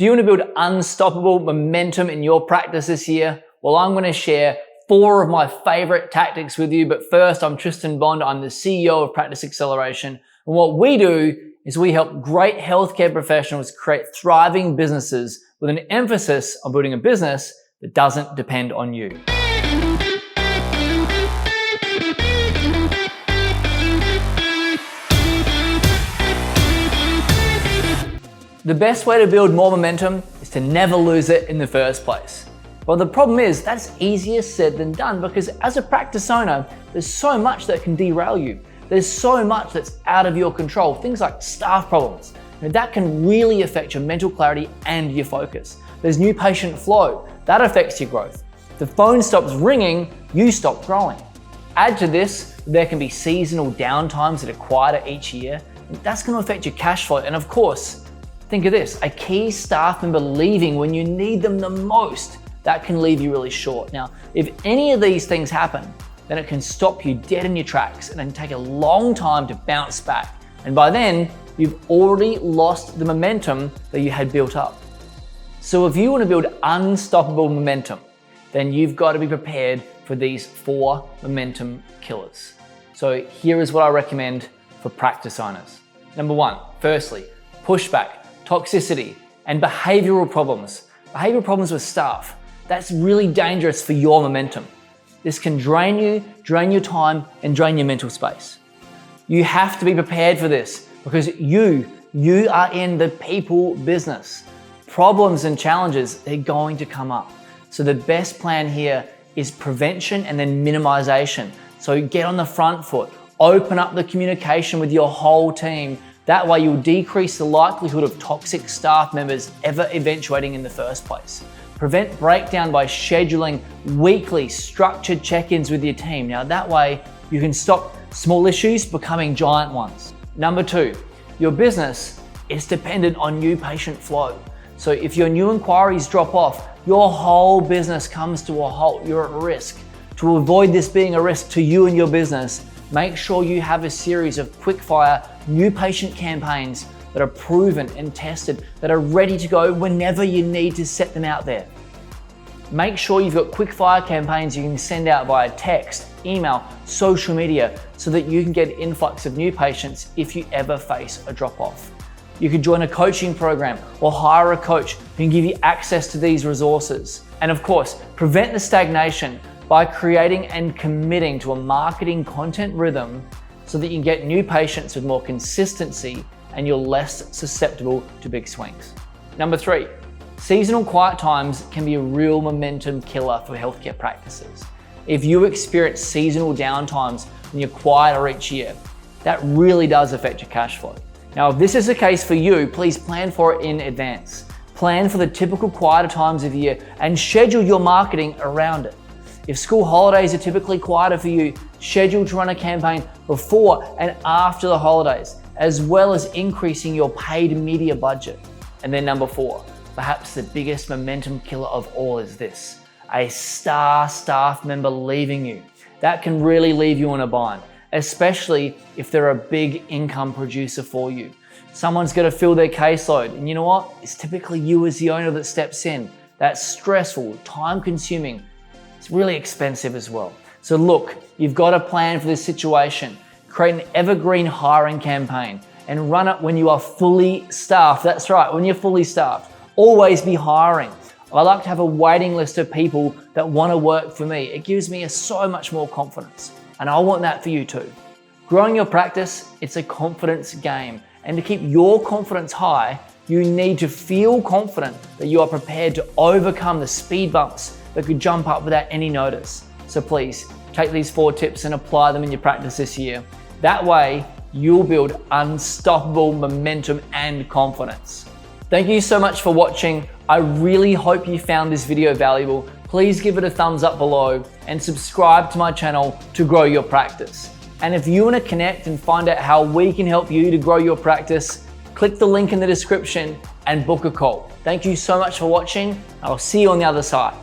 Do you want to build unstoppable momentum in your practice this year? Well, I'm going to share 4 of my favorite tactics with you. But first, I'm Tristan Bond. I'm the CEO of Practice Acceleration. And what we do is we help great healthcare professionals create thriving businesses with an emphasis on building a business that doesn't depend on you. The best way to build more momentum is to never lose it in the first place. Well, the problem is that's easier said than done, because as a practice owner, there's so much that can derail you. There's so much that's out of your control. Things like staff problems, that can really affect your mental clarity and your focus. There's new patient flow, that affects your growth. The phone stops ringing, you stop growing. Add to this, there can be seasonal downtimes that are quieter each year. That's going to affect your cash flow. And of course, think of this, a key staff member leaving when you need them the most, that can leave you really short. Now, if any of these things happen, then it can stop you dead in your tracks and it can take a long time to bounce back. And by then, you've already lost the momentum that you had built up. So if you want to build unstoppable momentum, then you've got to be prepared for these 4 momentum killers. So here is what I recommend for practice owners. Number 1, firstly, pushback, toxicity, and behavioural problems. Behavioural problems with staff. That's really dangerous for your momentum. This can drain you, drain your time, and drain your mental space. You have to be prepared for this because you are in the people business. Problems and challenges, they're going to come up. So the best plan here is prevention and then minimization. So get on the front foot, open up the communication with your whole team. That way you'll decrease the likelihood of toxic staff members ever eventuating in the first place. Prevent breakdown by scheduling weekly structured check-ins with your team. Now that way you can stop small issues becoming giant ones. Number 2, your business is dependent on new patient flow. So if your new inquiries drop off, your whole business comes to a halt. You're at risk. To avoid this being a risk to you and your business, make sure you have a series of quick-fire new patient campaigns that are proven and tested, that are ready to go whenever you need to set them out there. Make sure you've got quick-fire campaigns you can send out via text, email, social media, so that you can get an influx of new patients if you ever face a drop-off. You could join a coaching program or hire a coach who can give you access to these resources. And of course, prevent the stagnation by creating and committing to a marketing content rhythm so that you can get new patients with more consistency and you're less susceptible to big swings. Number 3, seasonal quiet times can be a real momentum killer for healthcare practices. If you experience seasonal downtimes when you're quieter each year, that really does affect your cash flow. Now, if this is the case for you, please plan for it in advance. Plan for the typical quieter times of year and schedule your marketing around it. If school holidays are typically quieter for you, schedule to run a campaign before and after the holidays, as well as increasing your paid media budget. And then number 4, perhaps the biggest momentum killer of all is this: a star staff member leaving you. That can really leave you in a bind, especially if they're a big income producer for you. Someone's got to fill their caseload, and you know what? It's typically you as the owner that steps in. That's stressful, time-consuming. It's really expensive as well. So look, you've got a plan for this situation. Create an evergreen hiring campaign and run it when you are fully staffed. That's right, when you're fully staffed. Always be hiring. I like to have a waiting list of people that want to work for me. It gives me so much more confidence, and I want that for you too. Growing your practice, it's a confidence game. And to keep your confidence high, you need to feel confident that you are prepared to overcome the speed bumps that could jump up without any notice. So please, take these 4 tips and apply them in your practice this year. That way, you'll build unstoppable momentum and confidence. Thank you so much for watching. I really hope you found this video valuable. Please give it a thumbs up below and subscribe to my channel to grow your practice. And if you want to connect and find out how we can help you to grow your practice, click the link in the description and book a call. Thank you so much for watching. I'll see you on the other side.